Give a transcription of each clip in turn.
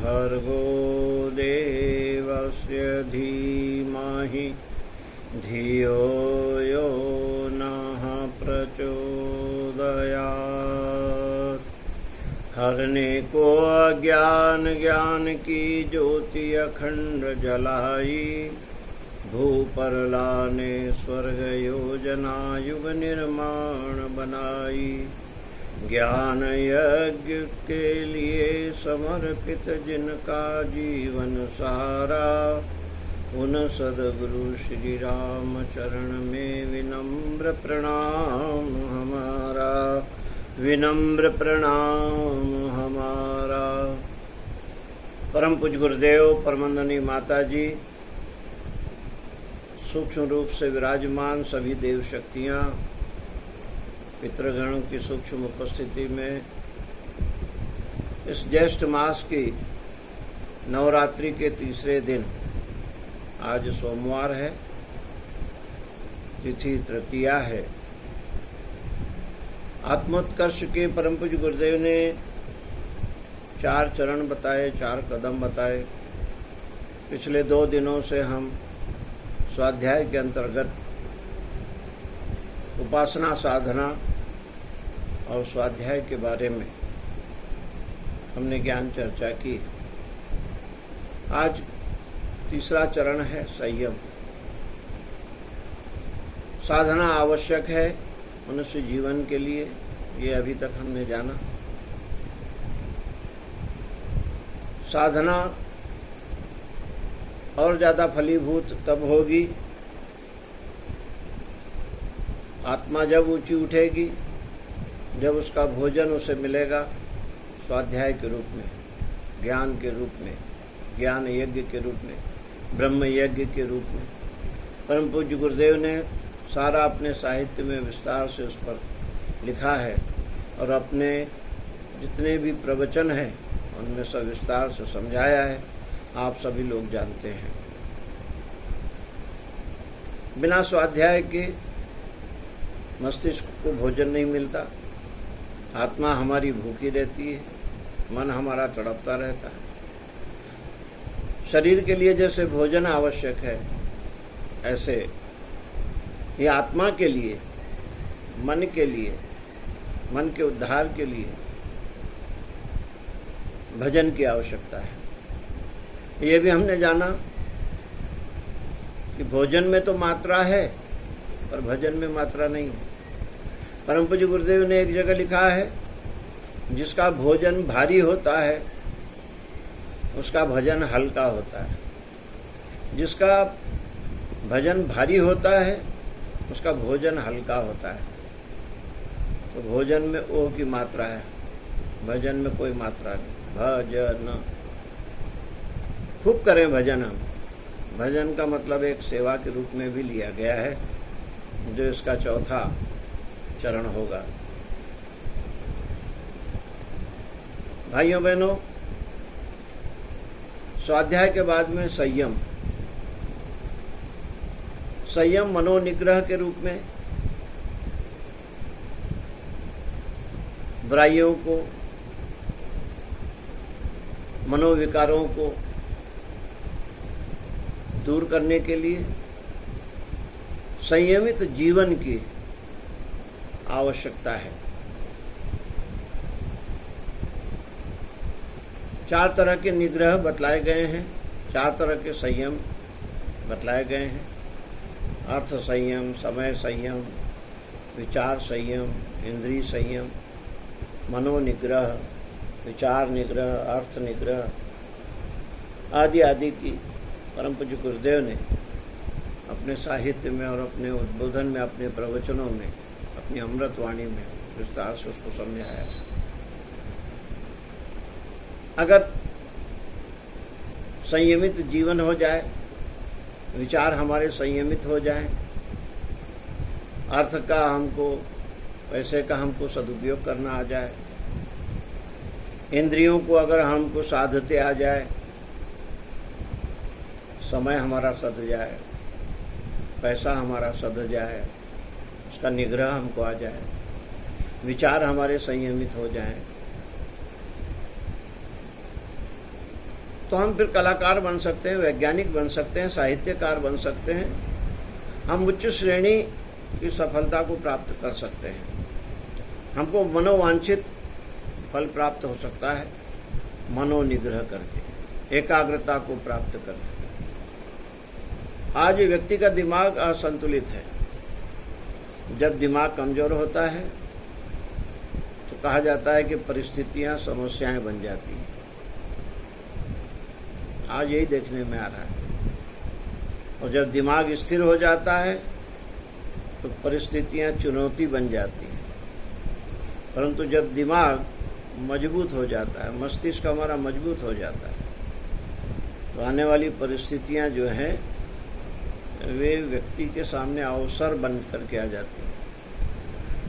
भर्गो देवस्य धीमहि धियो यो नः प्रचोदयात्। हरने को अज्ञान ज्ञान की ज्योति अखंड जलाई, भूपर लाने स्वर्ग योजना युग निर्माण बनाई। ज्ञान यज्ञ के लिए समर्पित जिनका जीवन सारा, उन सद्गुरु श्री राम चरण में विनम्र प्रणाम हमारा, विनम्र प्रणाम हमारा। परम पूज्य गुरुदेव परमंदनी माता जी, सूक्ष्म रूप से विराजमान सभी देव शक्तियाँ, पितृगणों की सूक्ष्म उपस्थिति में इस ज्येष्ठ मास की नवरात्रि के तीसरे दिन, आज सोमवार है, तिथि तृतीया है। आत्मोत्कर्ष के परम पूज्य गुरुदेव ने 4 चरण बताए, 4 कदम बताए। पिछले 2 दिनों से हम स्वाध्याय के अंतर्गत उपासना साधना और स्वाध्याय के बारे में हमने ज्ञान चर्चा की। आज तीसरा चरण है संयम। साधना आवश्यक है मनुष्य जीवन के लिए, ये अभी तक हमने जाना। साधना और ज़्यादा फलीभूत तब होगी आत्मा जब ऊंची उठेगी, जब उसका भोजन उसे मिलेगा स्वाध्याय के रूप में, ज्ञान के रूप में, ज्ञान यज्ञ के रूप में, ब्रह्म यज्ञ के रूप में। परम पूज्य गुरुदेव ने सारा अपने साहित्य में विस्तार से उस पर लिखा है और अपने जितने भी प्रवचन हैं उनमें सब विस्तार से समझाया है, आप सभी लोग जानते हैं। बिना स्वाध्याय के मस्तिष्क को भोजन नहीं मिलता, आत्मा हमारी भूखी रहती है, मन हमारा तड़पता रहता है। शरीर के लिए जैसे भोजन आवश्यक है, ऐसे ये आत्मा के लिए, मन के लिए, मन के उद्धार के लिए भजन की आवश्यकता है। ये भी हमने जाना कि भोजन में तो मात्रा है पर भजन में मात्रा नहीं है। परम पूज्य गुरुदेव ने एक जगह लिखा है, जिसका भोजन भारी होता है उसका भजन हल्का होता है, जिसका भजन भारी होता है उसका भोजन हल्का होता है। तो भोजन में ओह की मात्रा है, भजन में कोई मात्रा नहीं। भजन खूब करें भजन। हम भजन का मतलब एक सेवा के रूप में भी लिया गया है, जो इसका चौथा चरण होगा। भाइयों बहनों, स्वाध्याय के बाद में संयम। संयम मनोनिग्रह के रूप में बुराइयों को, मनोविकारों को दूर करने के लिए संयमित जीवन की आवश्यकता है। 4 तरह के निग्रह बतलाए गए हैं, 4 तरह के संयम बतलाए गए हैं। अर्थ संयम, समय संयम, विचार संयम, इंद्रिय संयम, मनोनिग्रह, विचार निग्रह, अर्थ निग्रह आदि आदि की परम पूज्य गुरुदेव ने अपने साहित्य में और अपने उद्बोधन में, अपने प्रवचनों में, अपनी अमृतवाणी में विस्तार से उसको समझाया है। अगर संयमित जीवन हो जाए, विचार हमारे संयमित हो जाए, अर्थ का हमको, पैसे का हमको सदुपयोग करना आ जाए, इंद्रियों को अगर हमको साधते आ जाए, समय हमारा सध जाए, पैसा हमारा सध जाए, उसका निग्रह हमको आ जाए, विचार हमारे संयमित हो जाए, तो हम फिर कलाकार बन सकते हैं, वैज्ञानिक बन सकते हैं, साहित्यकार बन सकते हैं, हम उच्च श्रेणी की सफलता को प्राप्त कर सकते हैं। हमको मनोवांछित फल प्राप्त हो सकता है मनोनिग्रह करके, एकाग्रता को प्राप्त करके। आज व्यक्ति का दिमाग असंतुलित है। जब दिमाग कमजोर होता है तो कहा जाता है कि परिस्थितियां समस्याएं बन जाती हैं। आज यही देखने में आ रहा है। और जब दिमाग स्थिर हो जाता है तो परिस्थितियां चुनौती बन जाती हैं। परंतु जब दिमाग मजबूत हो जाता है, मस्तिष्क हमारा मजबूत हो जाता है, तो आने वाली परिस्थितियां जो हैं वे व्यक्ति के सामने अवसर बन करके आ जाती हैं।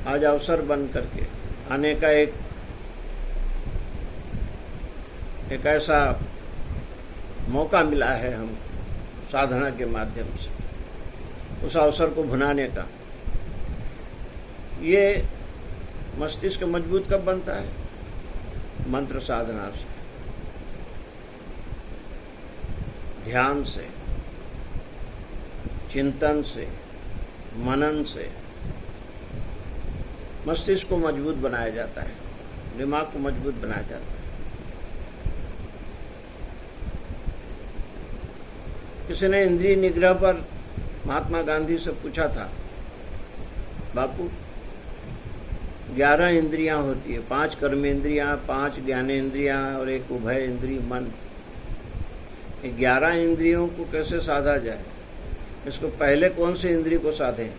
आज अवसर बन करके आने का एक ऐसा मौका मिला है हम साधना के माध्यम से, उस अवसर को भुनाने का। ये मस्तिष्क मजबूत कब बनता है? मंत्र साधना से, ध्यान से, चिंतन से, मनन से मस्तिष्क को मजबूत बनाया जाता है, दिमाग को मजबूत बनाया जाता है। किसी ने इंद्रिय निग्रह पर महात्मा गांधी से पूछा था, बापू 11 इंद्रियां होती है, 5 कर्मेंद्रियां, 5 ज्ञानेंद्रियां और 1 उभय इंद्रिय मन। 11 इंद्रियों को कैसे साधा जाए? इसको पहले कौन से इंद्रिय को साधें?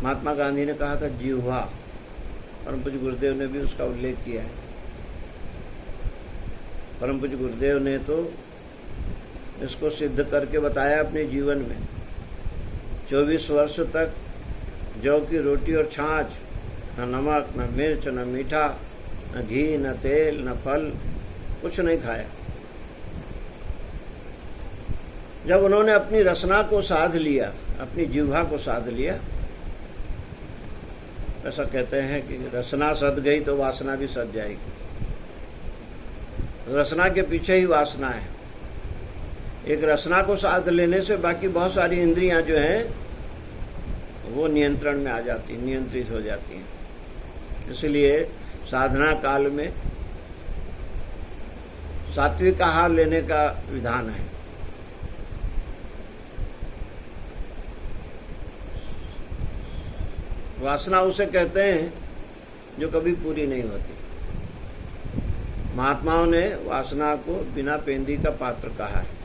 महात्मा गांधी ने कहा था जिह्वा। परम पूज्य गुरुदेव ने भी उसका उल्लेख किया है। परम पूज्य गुरुदेव ने तो इसको सिद्ध करके बताया अपने जीवन में। 24 वर्ष तक जौ की रोटी और छाछ, न नमक, न मिर्च, न मीठा, न घी, न तेल, न फल, कुछ नहीं खाया। जब उन्होंने अपनी रसना को साध लिया, अपनी जिह्वा को साध लिया, ऐसा कहते हैं कि रसना सध गई तो वासना भी सध जाएगी। रसना के पीछे ही वासना है। एक रसना को साध लेने से बाकी बहुत सारी इंद्रियां जो हैं वो नियंत्रण में आ जाती हैं, नियंत्रित हो जाती हैं। इसलिए साधना काल में सात्विक आहार लेने का विधान है। वासना उसे कहते हैं जो कभी पूरी नहीं होती। महात्माओं ने वासना को बिना पेंदी का पात्र कहा है।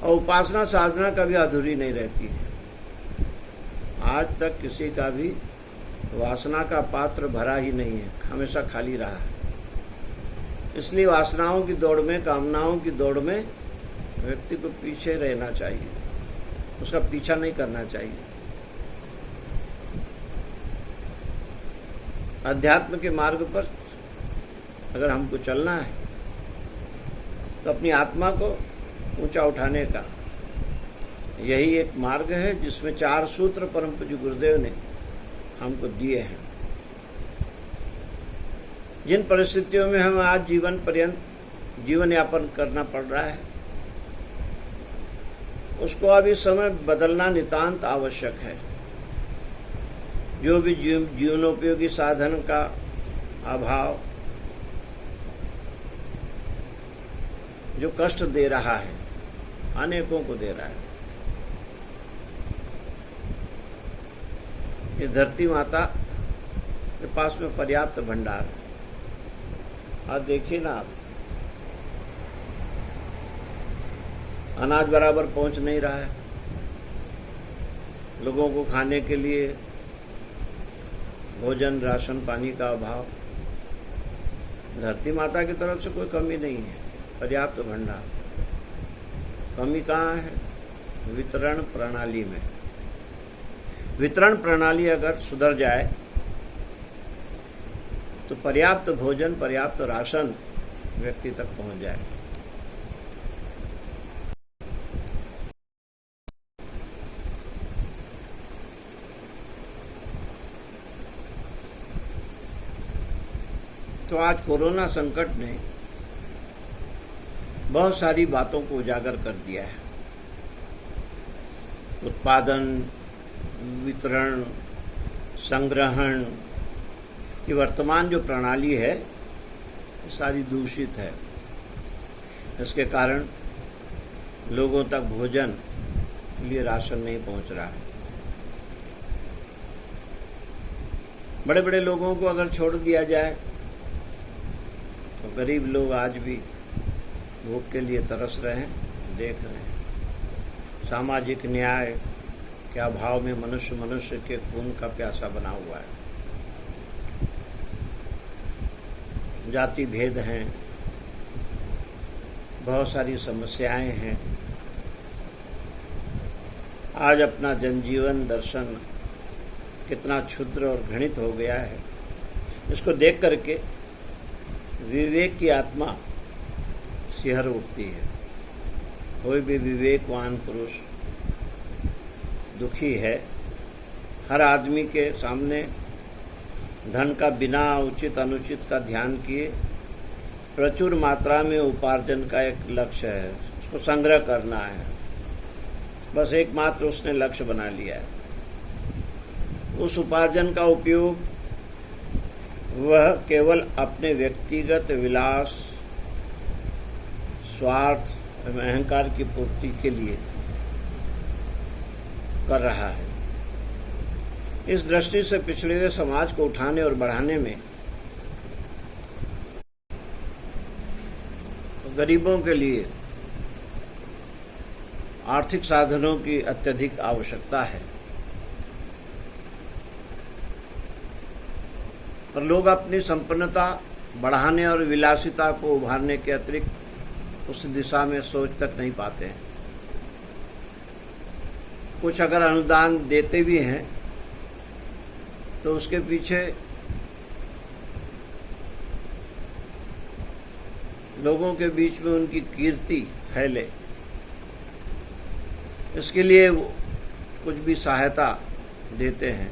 और उपासना साधना कभी अधूरी नहीं रहती है। आज तक किसी का भी वासना का पात्र भरा ही नहीं है, हमेशा खाली रहा है। इसलिए वासनाओं की दौड़ में, कामनाओं की दौड़ में व्यक्ति को पीछे रहना चाहिए, उसका पीछा नहीं करना चाहिए। अध्यात्म के मार्ग पर अगर हमको चलना है तो अपनी आत्मा को ऊंचा उठाने का यही एक मार्ग है, जिसमें 4 सूत्र परम पूज्य गुरुदेव ने हमको दिए हैं। जिन परिस्थितियों में हमें आज जीवन पर्यंत जीवन यापन करना पड़ रहा है, उसको अब इस समय बदलना नितांत आवश्यक है। जो भी जीवनोपयोगी साधन का अभाव जो कष्ट दे रहा है, अनेकों को दे रहा है, इस धरती माता के पास में पर्याप्त भंडार है। आज देखिए ना आप, अनाज बराबर पहुंच नहीं रहा है, लोगों को खाने के लिए भोजन, राशन पानी का अभाव। धरती माता की तरफ से कोई कमी नहीं है, पर्याप्त भंडार। कमी कहाँ है? वितरण प्रणाली में। वितरण प्रणाली अगर सुधर जाए तो पर्याप्त भोजन, पर्याप्त राशन व्यक्ति तक पहुंच जाए। तो आज कोरोना संकट ने बहुत सारी बातों को उजागर कर दिया है। उत्पादन, वितरण, संग्रहण की वर्तमान जो प्रणाली है सारी दूषित है। इसके कारण लोगों तक भोजन के लिए राशन नहीं पहुंच रहा है। बड़े बड़े लोगों को अगर छोड़ दिया जाए तो गरीब लोग आज भी भूख के लिए तरस रहे हैं, देख रहे हैं। सामाजिक न्याय के अभाव में मनुष्य के खून का प्यासा बना हुआ है। जाति भेद हैं, बहुत सारी समस्याएं हैं। आज अपना जनजीवन दर्शन कितना क्षुद्र और घृणित हो गया है, इसको देख करके विवेक की आत्मा सिहर उठती है। कोई भी विवेकवान पुरुष दुखी है। हर आदमी के सामने धन का बिना उचित अनुचित का ध्यान किए प्रचुर मात्रा में उपार्जन का एक लक्ष्य है, उसको संग्रह करना है। बस एकमात्र उसने लक्ष्य बना लिया है। उस उपार्जन का उपयोग वह केवल अपने व्यक्तिगत विलास, स्वार्थ एवं अहंकार की पूर्ति के लिए कर रहा है। इस दृष्टि से पिछड़े हुए समाज को उठाने और बढ़ाने में तो गरीबों के लिए आर्थिक साधनों की अत्यधिक आवश्यकता है, पर लोग अपनी संपन्नता बढ़ाने और विलासिता को उभारने के अतिरिक्त उस दिशा में सोच तक नहीं पाते हैं। कुछ अगर अनुदान देते भी हैं तो उसके पीछे लोगों के बीच में उनकी कीर्ति फैले, इसके लिए वो कुछ भी सहायता देते हैं।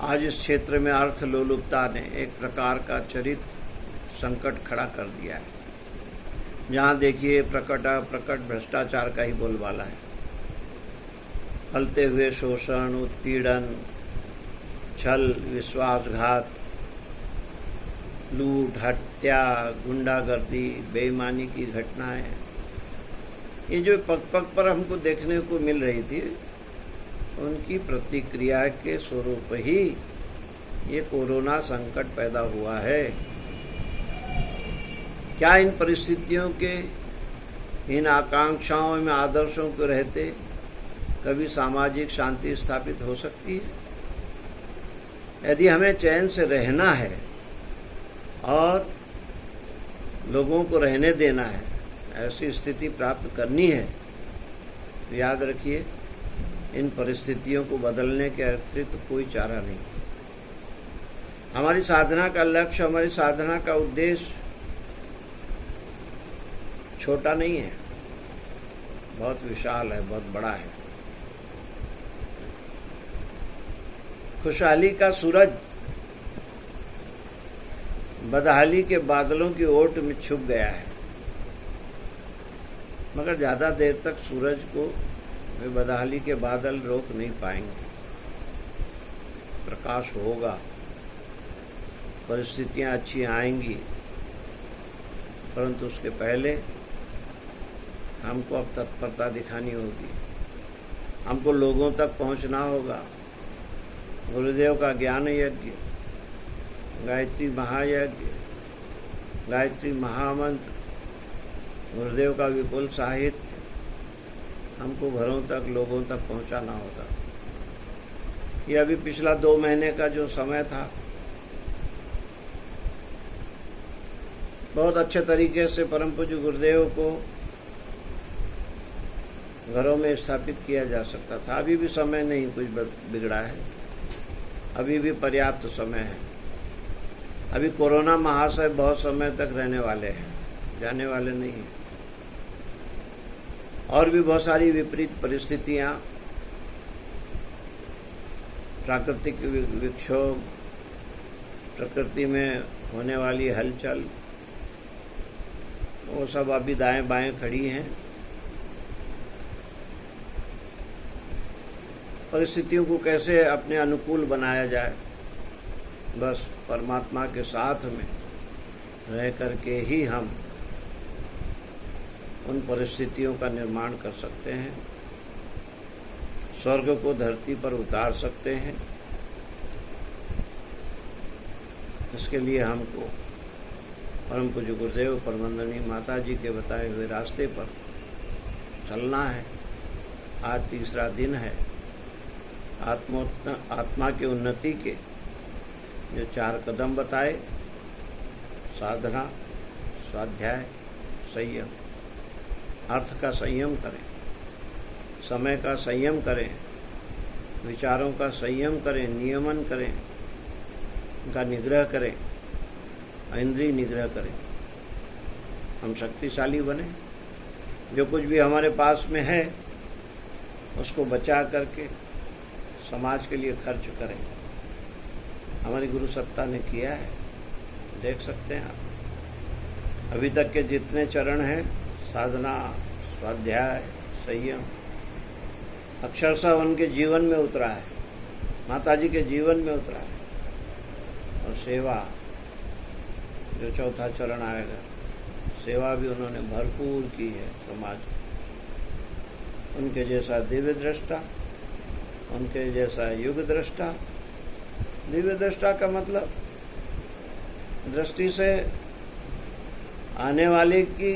आज इस क्षेत्र में अर्थलोलुपता ने एक प्रकार का चरित्र संकट खड़ा कर दिया है। जहाँ देखिए प्रकट भ्रष्टाचार का ही बोलबाला है। फलते हुए शोषण, उत्पीड़न, छल, विश्वासघात, लूट, हत्या, गुंडागर्दी, बेईमानी की घटनाएं, ये जो पग पग पर हमको देखने को मिल रही थी, उनकी प्रतिक्रिया के स्वरूप ही ये कोरोना संकट पैदा हुआ है। क्या इन परिस्थितियों के, इन आकांक्षाओं में आदर्शों के रहते कभी सामाजिक शांति स्थापित हो सकती है? यदि हमें चैन से रहना है और लोगों को रहने देना है, ऐसी स्थिति प्राप्त करनी है, तो याद रखिए इन परिस्थितियों को बदलने के अतिरिक्त कोई चारा नहीं। हमारी साधना का लक्ष्य, हमारी साधना का उद्देश्य छोटा नहीं है, बहुत विशाल है, बहुत बड़ा है। खुशहाली का सूरज बदहाली के बादलों की ओट में छुप गया है, मगर ज्यादा देर तक सूरज को वे बदहाली के बादल रोक नहीं पाएंगे। प्रकाश होगा, परिस्थितियां अच्छी आएंगी, परंतु उसके पहले हमको अब तत्परता दिखानी होगी। हमको लोगों तक पहुंचना होगा। गुरुदेव का ज्ञान यज्ञ, गायत्री महायज्ञ, गायत्री महामंत्र, गुरुदेव का विपुल साहित्य हमको घरों तक, लोगों तक पहुंचाना होगा। ये अभी पिछला 2 महीने का जो समय था, बहुत अच्छे तरीके से परम पूज्य गुरुदेव को घरों में स्थापित किया जा सकता था। अभी भी समय नहीं कुछ बिगड़ा है, अभी भी पर्याप्त समय है। अभी कोरोना महाशय बहुत समय तक रहने वाले हैं, जाने वाले नहीं हैं। और भी बहुत सारी विपरीत परिस्थितियां, प्राकृतिक विक्षोभ, प्रकृति में होने वाली हलचल, वो सब अभी दाएं बाएं खड़ी हैं। परिस्थितियों को कैसे अपने अनुकूल बनाया जाए, बस परमात्मा के साथ में रह करके ही हम उन परिस्थितियों का निर्माण कर सकते हैं, स्वर्ग को धरती पर उतार सकते हैं। इसके लिए हमको परम पूज्य गुरुदेव परमंदनी माता जी के बताए हुए रास्ते पर चलना है। आज तीसरा दिन है आत्मा की उन्नति के जो 4 कदम बताए, साधना, स्वाध्याय, संयम। अर्थ का संयम करें, समय का संयम करें, विचारों का संयम करें, नियमन करें, उनका निग्रह करें, इंद्रिय निग्रह करें। हम शक्तिशाली बने। जो कुछ भी हमारे पास में है उसको बचा करके समाज के लिए खर्च करें। हमारी गुरु सत्ता ने किया है, देख सकते हैं आप। अभी तक के जितने चरण हैं, साधना, स्वाध्याय, संयम, अक्षरशः उनके जीवन में उतरा है, माता जी के जीवन में उतरा है। और सेवा, जो चौथा चरण आएगा, सेवा भी उन्होंने भरपूर की है समाज की। उनके जैसा दिव्य दृष्टा, उनके जैसा युग दृष्टा। दिव्य दृष्टा का मतलब दृष्टि से आने वाले की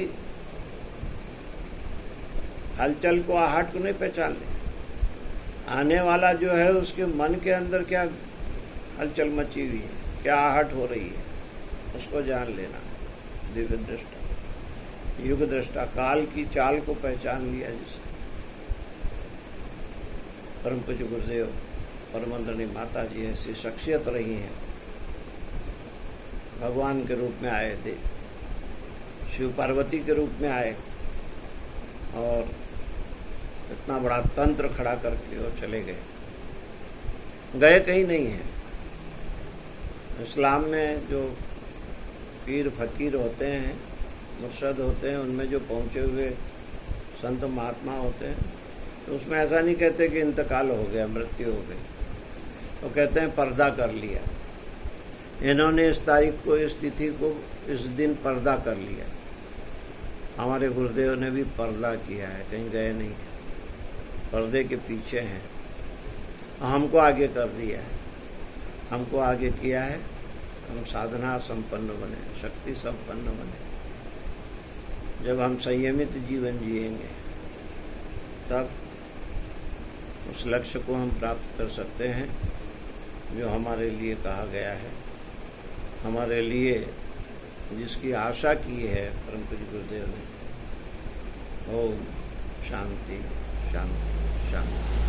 हलचल को, आहट को नहीं पहचान ले। आने वाला जो है उसके मन के अंदर क्या हलचल मची हुई है, क्या आहट हो रही है, उसको जान लेना। दिव्य दृष्टा, युग दृष्टा, काल की चाल को पहचान लिया जिसे। परम पूज्य गुरुदेव परमंदनी माता जी ऐसी शख्सियत रही हैं। भगवान के रूप में आए थे, शिव पार्वती के रूप में आए और इतना बड़ा तंत्र खड़ा करके वो चले गए कहीं नहीं है। इस्लाम में जो पीर फकीर होते हैं, मुर्शद होते हैं, उनमें जो पहुँचे हुए संत महात्मा होते हैं, तो उसमें ऐसा नहीं कहते कि इंतकाल हो गया, मृत्यु हो गई। तो कहते हैं पर्दा कर लिया, इन्होंने इस तारीख को, इस तिथि को, इस दिन पर्दा कर लिया। हमारे गुरुदेव ने भी पर्दा किया है, कहीं गए नहीं, पर्दे के पीछे हैं। हमको आगे कर दिया है, हमको आगे किया है। हम साधना संपन्न बने, शक्ति संपन्न बने। जब हम संयमित जीवन जिएंगे तब उस लक्ष्य को हम प्राप्त कर सकते हैं जो हमारे लिए कहा गया है, हमारे लिए जिसकी आशा की है परम पूज्य गुरुदेव ने। ओम शांति शांति शांति।